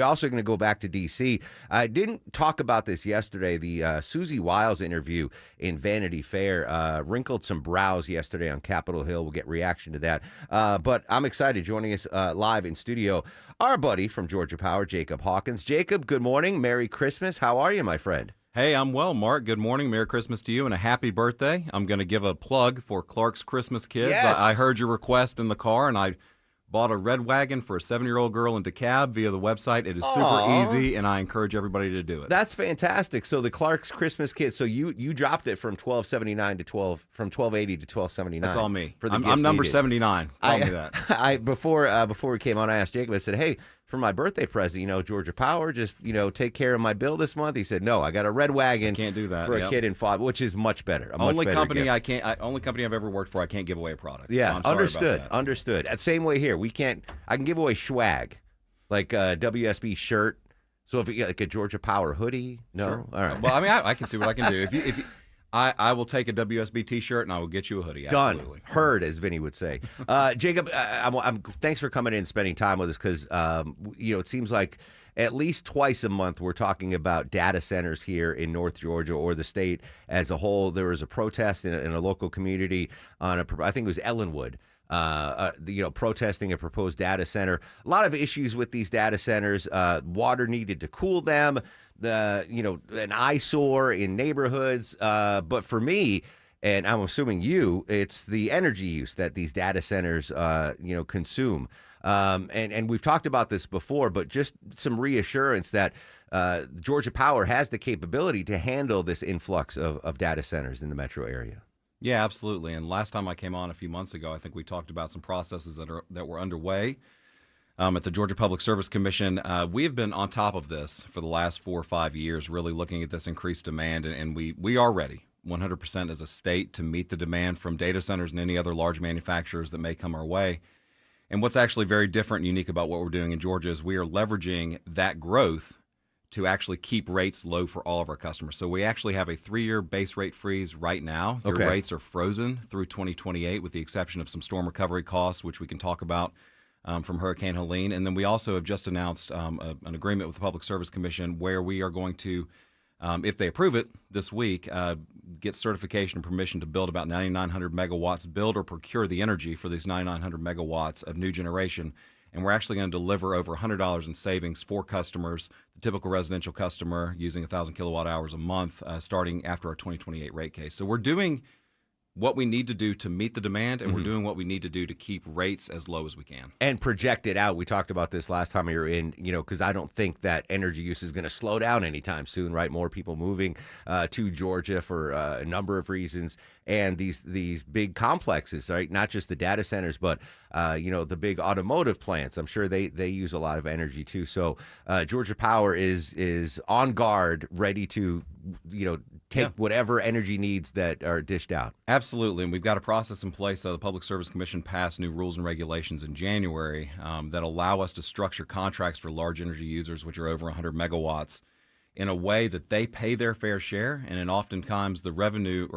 We're also going to go back to D.C. I didn't talk about this yesterday. The Susie Wiles interview in Vanity Fair wrinkled some brows yesterday on Capitol Hill. We'll get reaction to that. But I'm excited. Joining us live in studio, our buddy from Georgia Power, Jacob Hawkins. Jacob, good morning. Merry Christmas. How are you, my friend? Hey, I'm well, Mark. Good morning. Merry Christmas to you and a happy birthday. I'm going to give a plug for Clark's Christmas Kids. Yes. I heard your request in the car, and I bought a red wagon for a 7-year-old girl in DeKalb via the website. It is super easy, and I encourage everybody to do it. That's fantastic. So the Clark's Christmas Kids. So you dropped it from $12.79 to $12.80 to $12.79. That's all me. For the I'm number needed. 79. Call me that. Before we came on, I asked Jacob. I said, "Hey, for my birthday present, Georgia Power, just take care of my bill this month." He said, "No, I got a red wagon. I can't do that for a kid in 5, which is much better. Only company gift. only company I've ever worked for. I can't give away a product. Yeah, so I'm sorry understood. about that. Understood. Same way here. I can give away swag, like a WSB shirt. So if you get like a Georgia Power hoodie, no, Sure. all right. Well, I mean, I can see what I can do. If you, I will take a WSB T-shirt and I will get you a hoodie. Done. Absolutely. Heard, as Vinny would say. Jacob, thanks for coming in and spending time with us because it seems like at least twice a month we're talking about data centers here in North Georgia or the state as a whole. There was a protest in a local community I think it was Ellenwood. Protesting a proposed data center. A lot of issues with these data centers. Water needed to cool them. An eyesore in neighborhoods. But for me, and I'm assuming you, it's the energy use that these data centers, consume. And we've talked about this before, but just some reassurance that Georgia Power has the capability to handle this influx of data centers in the metro area. Yeah, absolutely. And last time I came on a few months ago, I think we talked about some processes that were underway at the Georgia Public Service Commission. We have been on top of this for the last 4 or 5 years, really looking at this increased demand, and we are ready 100% as a state to meet the demand from data centers and any other large manufacturers that may come our way. And what's actually very different and unique about what we're doing in Georgia is we are leveraging that growth to actually keep rates low for all of our customers. So we actually have a 3-year base rate freeze right now. Your rates are frozen through 2028 with the exception of some storm recovery costs, which we can talk about from Hurricane Helene. And then we also have just announced an agreement with the Public Service Commission where we are going to, if they approve it this week, get certification and permission to build about 9,900 megawatts, build or procure the energy for these 9,900 megawatts of new generation. And we're actually going to deliver over $100 in savings for customers, the typical residential customer using 1,000 kilowatt hours a month, starting after our 2028 rate case. So we're doing what we need to do to meet the demand, and we're doing what we need to do to keep rates as low as we can. And project it out. We talked about this last time we were in, because I don't think that energy use is going to slow down anytime soon, right? More people moving to Georgia for a number of reasons. And these big complexes, right? Not just the data centers, but the big automotive plants. I'm sure they use a lot of energy too. So Georgia Power is on guard, ready to take whatever energy needs that are dished out. Absolutely, and we've got a process in place. The Public Service Commission passed new rules and regulations in January that allow us to structure contracts for large energy users, which are over 100 megawatts, in a way that they pay their fair share, and oftentimes the revenue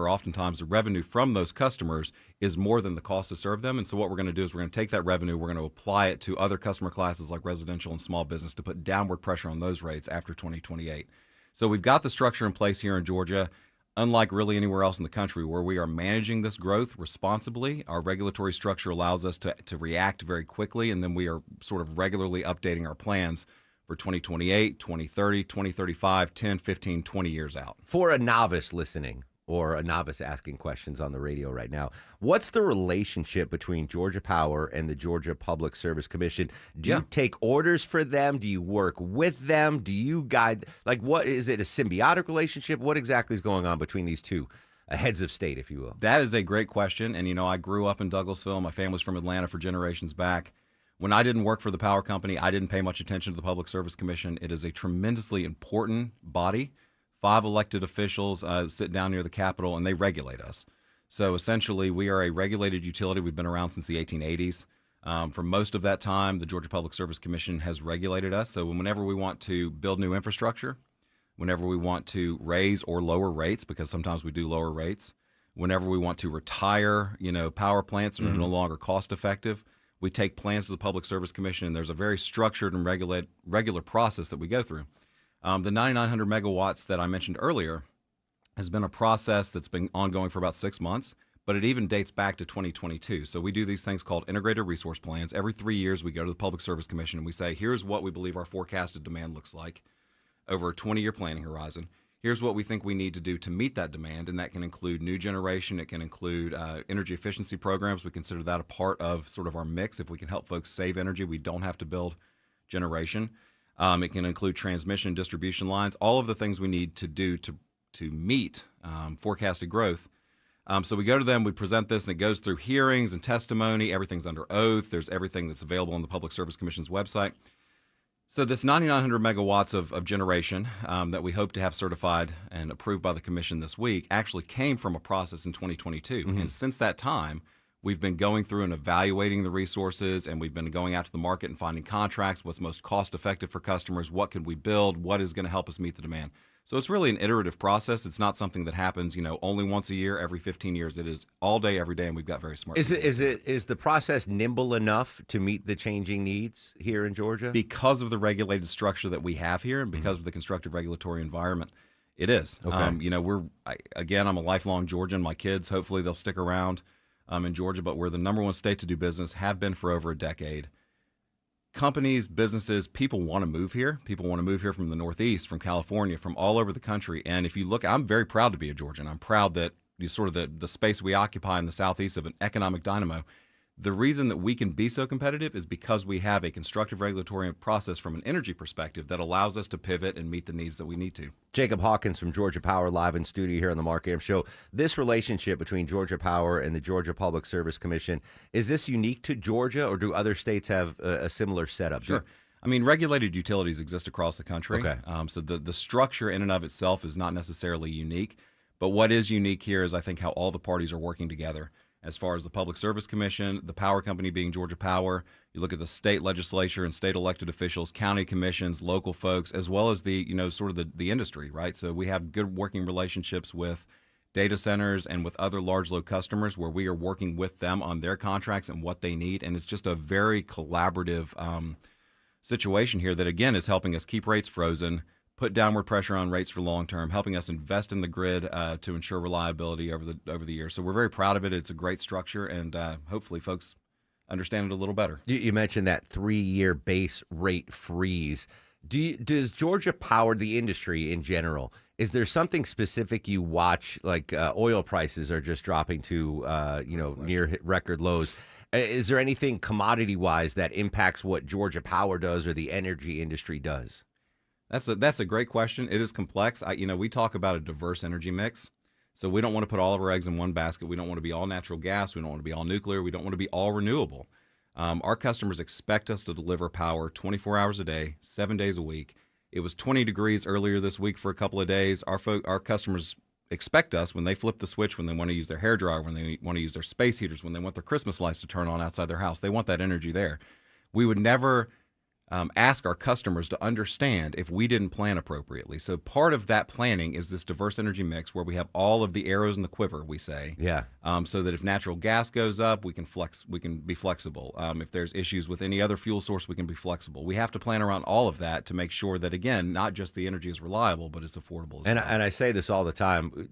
from those customers is more than the cost to serve them. And so what we're going to do is we're going to take that revenue, we're going to apply it to other customer classes like residential and small business to put downward pressure on those rates after 2028. So we've got the structure in place here in Georgia, unlike really anywhere else in the country, where we are managing this growth responsibly. Our regulatory structure allows us to react very quickly, and then we are sort of regularly updating our plans for 2028, 2030, 2035, 10, 15, 20 years out. For a novice listening or a novice asking questions on the radio right now, what's the relationship between Georgia Power and the Georgia Public Service Commission? Do you take orders for them? Do you work with them? Do you guide? What is it, a symbiotic relationship? What exactly is going on between these two heads of state, if you will? That is a great question. And, I grew up in Douglasville. My family's from Atlanta for generations back. When I didn't work for the power company, I didn't pay much attention to the Public Service Commission. It is a tremendously important body. 5 elected officials sit down near the Capitol, and they regulate us. So essentially, we are a regulated utility. We've been around since the 1880s. For most of that time, the Georgia Public Service Commission has regulated us. So whenever we want to build new infrastructure, whenever we want to raise or lower rates, because sometimes we do lower rates, whenever we want to retire, power plants that are no longer cost effective, We take plans to the Public Service Commission, and there's a very structured and regular process that we go through. The 9,900 megawatts that I mentioned earlier has been a process that's been ongoing for about 6 months, but it even dates back to 2022. So we do these things called integrated resource plans. Every 3 years, we go to the Public Service Commission and we say, here's what we believe our forecasted demand looks like over a 20-year planning horizon. Here's what we think we need to do to meet that demand, and that can include new generation. It can include energy efficiency programs. We consider that a part of sort of our mix. If we can help folks save energy, we don't have to build generation. It can include transmission, distribution lines, all of the things we need to do to meet forecasted growth. So we go to them, we present this, and it goes through hearings and testimony. Everything's under oath. There's everything that's available on the Public Service Commission's website. So this 9,900 megawatts of generation that we hope to have certified and approved by the commission this week actually came from a process in 2022. And since that time, we've been going through and evaluating the resources, and we've been going out to the market and finding contracts, what's most cost effective for customers, what can we build, what is going to help us meet the demand. So it's really an iterative process. It's not something that happens, only once a year, every 15 years. It is all day, every day, and we've got very smart people. Is the process nimble enough to meet the changing needs here in Georgia? Because of the regulated structure that we have here, and because of the constructive regulatory environment, it is. Okay. I'm a lifelong Georgian. My kids, hopefully, they'll stick around in Georgia, but we're the number one state to do business, have been for over a decade. Companies, businesses, people want to move here. People want to move here from the Northeast, from California, from all over the country. And if you look, I'm very proud to be a Georgian. I'm proud that the space we occupy in the Southeast of an economic dynamo. The reason that we can be so competitive is because we have a constructive regulatory process from an energy perspective that allows us to pivot and meet the needs that we need to. Jacob Hawkins from Georgia Power live in studio here on the Mark Arum Show. This relationship between Georgia Power and the Georgia Public Service Commission, is this unique to Georgia, or do other states have a similar setup? Sure. I mean, regulated utilities exist across the country. Okay. So the structure in and of itself is not necessarily unique. But what is unique here is, I think, how all the parties are working together. As far as the Public Service Commission, the power company being Georgia Power, you look at the state legislature and state elected officials, county commissions, local folks, as well as the industry, right? So we have good working relationships with data centers and with other large load customers where we are working with them on their contracts and what they need. And it's just a very collaborative situation here that, again, is helping us keep rates frozen, put downward pressure on rates for long term, helping us invest in the grid to ensure reliability over the years. So we're very proud of it. It's a great structure, and hopefully folks understand it a little better. You mentioned that 3-year base rate freeze. Does Georgia Power, the industry in general, is there something specific you watch, like oil prices are just dropping to near record lows? Is there anything commodity-wise that impacts what Georgia Power does or the energy industry does? That's a great question. It is complex. We talk about a diverse energy mix. So we don't want to put all of our eggs in one basket. We don't want to be all natural gas. We don't want to be all nuclear. We don't want to be all renewable. Our customers expect us to deliver power 24 hours a day, 7 days a week. It was 20 degrees earlier this week for a couple of days. Our customers expect us, when they flip the switch, when they want to use their hairdryer, when they want to use their space heaters, when they want their Christmas lights to turn on outside their house, they want that energy there. We would never ask our customers to understand if we didn't plan appropriately. So part of that planning is this diverse energy mix where we have all of the arrows in the quiver, we say. Yeah. So that if natural gas goes up, we can be flexible. If there's issues with any other fuel source, we can be flexible. We have to plan around all of that to make sure that, again, not just the energy is reliable, but it's affordable as well. And I say this all the time,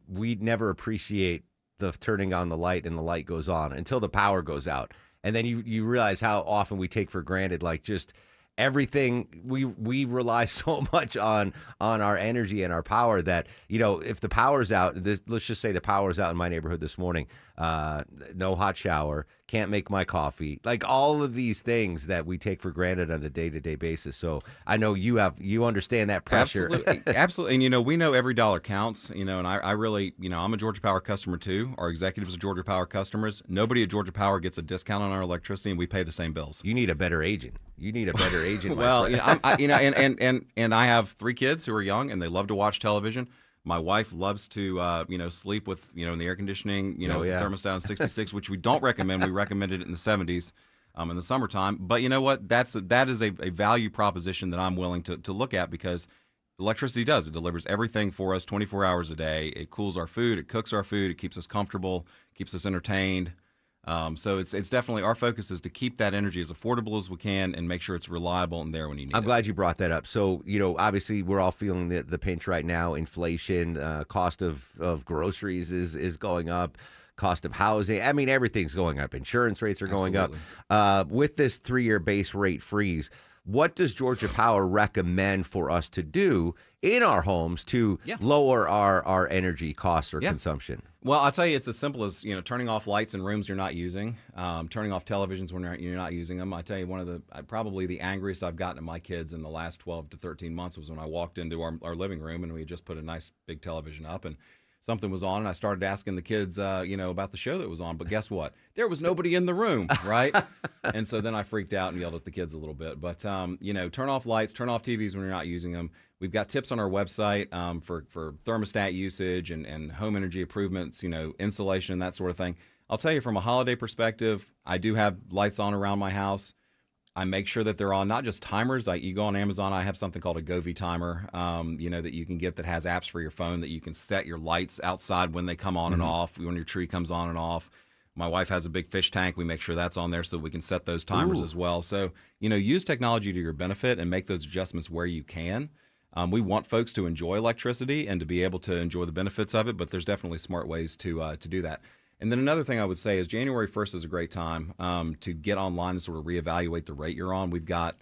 we never appreciate the turning on the light and the light goes on until the power goes out. And then you realize how often we take for granted, like, just everything. We rely so much on our energy and our power that, if the power's out, let's just say the power's out in my neighborhood this morning, no hot shower, can't make my coffee, like all of these things that we take for granted on a day-to-day basis. So I know you understand that pressure. Absolutely. And, we know every dollar counts, and I really, I'm a Georgia Power customer too. Our executives are Georgia Power customers. Nobody at Georgia Power gets a discount on our electricity, and we pay the same bills. You need a better agent. Well, and I have 3 kids who are young, and they love to watch television. My wife loves to, sleep with, in the air conditioning, with the thermostat on 66, which we don't recommend. We recommended it in the 70s in the summertime. But you know what? That is a value proposition that I'm willing to look at, because electricity does. It delivers everything for us 24 hours a day. It cools our food. It cooks our food. It keeps us comfortable, keeps us entertained. So it's definitely our focus is to keep that energy as affordable as we can and make sure it's reliable and there when you need it. I'm glad you brought that up. So, obviously we're all feeling the pinch right now. Inflation, cost of groceries is going up, cost of housing. I mean, everything's going up. Insurance rates are going up. With this 3-year base rate freeze, what does Georgia Power recommend for us to do in our homes to lower our energy costs or consumption? Well, I'll tell you, it's as simple as turning off lights in rooms you're not using, turning off televisions when you're not using them. I tell you, one of the probably the angriest I've gotten at my kids in the last 12 to 13 months was when I walked into our living room and we had just put a nice big television up and something was on, and I started asking the kids, about the show that was on. But guess what? There was nobody in the room, right? And so then I freaked out and yelled at the kids a little bit. But turn off lights, turn off TVs when you're not using them. We've got tips on our website for thermostat usage and home energy improvements, insulation, that sort of thing. I'll tell you, from a holiday perspective, I do have lights on around my house. I make sure that they're on, not just timers. Like, you go on Amazon, I have something called a Govee timer, that you can get that has apps for your phone that you can set your lights outside when they come on and off, when your tree comes on and off. My wife has a big fish tank. We make sure that's on there so we can set those timers as well. So, use technology to your benefit and make those adjustments where you can. We want folks to enjoy electricity and to be able to enjoy the benefits of it, but there's definitely smart ways to do that. And then another thing I would say is January 1st is a great time to get online and sort of reevaluate the rate you're on. We've got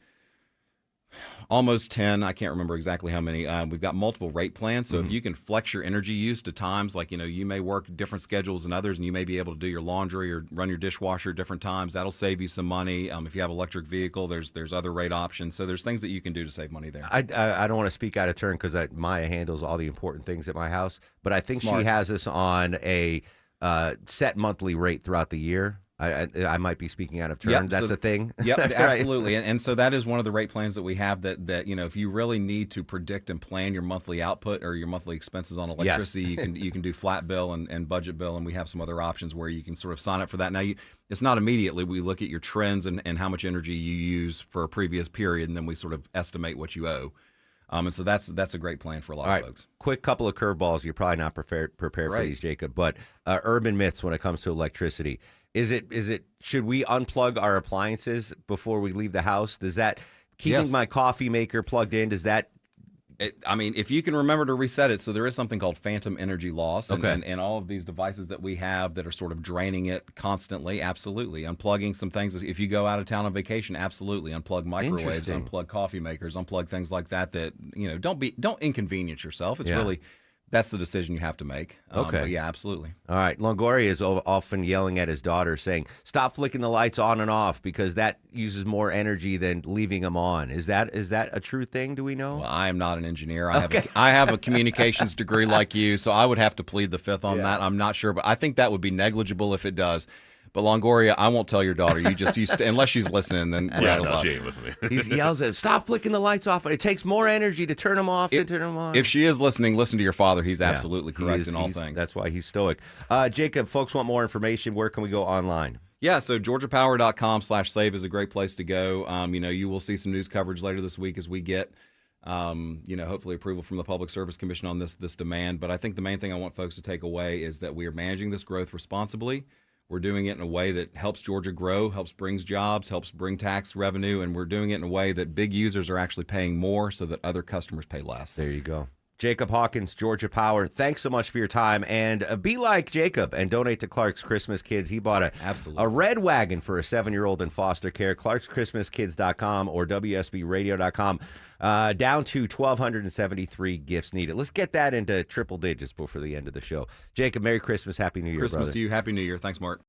almost 10, I can't remember exactly how many. We've got multiple rate plans. So if you can flex your energy use to times, like, you may work different schedules than others and you may be able to do your laundry or run your dishwasher at different times. That'll save you some money. If you have an electric vehicle, there's other rate options. So there's things that you can do to save money there. I don't want to speak out of turn because Maya handles all the important things at my house, but I think Smart. she has us on a set monthly rate throughout the year. I might be speaking out of turn. Yep, That's a thing. Yep, Right? absolutely. And so that is one of the rate plans that we have that if you really need to predict and plan your monthly output or your monthly expenses on electricity, you can do flat bill and budget bill, and we have some other options where you can sort of sign up for that. Now, it's not immediately. We look at your trends and how much energy you use for a previous period, and then we sort of estimate what you owe. And so that's a great plan for a lot of folks. Quick couple of curveballs. You're probably not prepared for these, Jacob, but urban myths when it comes to electricity. Is it should we unplug our appliances before we leave the house? Does that keeping my coffee maker plugged in, does that if you can remember to reset it, so there is something called phantom energy loss, and, Okay. and all of these devices that we have that are sort of draining it constantly, absolutely. Unplugging some things, if you go out of town on vacation, absolutely. Unplug microwaves, Interesting. unplug coffee makers, unplug things like that, don't inconvenience yourself. It's Yeah. really, that's the decision you have to make. Okay. But yeah, absolutely. All right. Longoria is often yelling at his daughter saying, stop flicking the lights on and off because that uses more energy than leaving them on. Is that a true thing? Do we know? Well, I am not an engineer. I have a communications degree like you, so I would have to plead the fifth on that. I'm not sure, but I think that would be negligible if it does. But Longoria, I won't tell your daughter. Unless she's listening, then She ain't listening. He yells at him, stop flicking the lights off. It takes more energy to turn them off than turn them on. If she is listening, listen to your father. He's absolutely correct in all things. That's why he's stoic. Jacob, folks want more information. Where can we go online? Yeah, so georgiapower.com/save is a great place to go. You will see some news coverage later this week as we get, hopefully approval from the Public Service Commission on this demand. But I think the main thing I want folks to take away is that we are managing this growth responsibly. We're doing it in a way that helps Georgia grow, helps bring jobs, helps bring tax revenue, and we're doing it in a way that big users are actually paying more so that other customers pay less. There you go. Jacob Hawkins, Georgia Power, thanks so much for your time. And be like Jacob and donate to Clark's Christmas Kids. He bought a red wagon for a 7-year-old in foster care. Clark'sChristmasKids.com or WSBRadio.com. Down to 1,273 gifts needed. Let's get that into triple digits before the end of the show. Jacob, Merry Christmas. Happy New Year, Christmas brother. to you. Happy New Year. Thanks, Mark.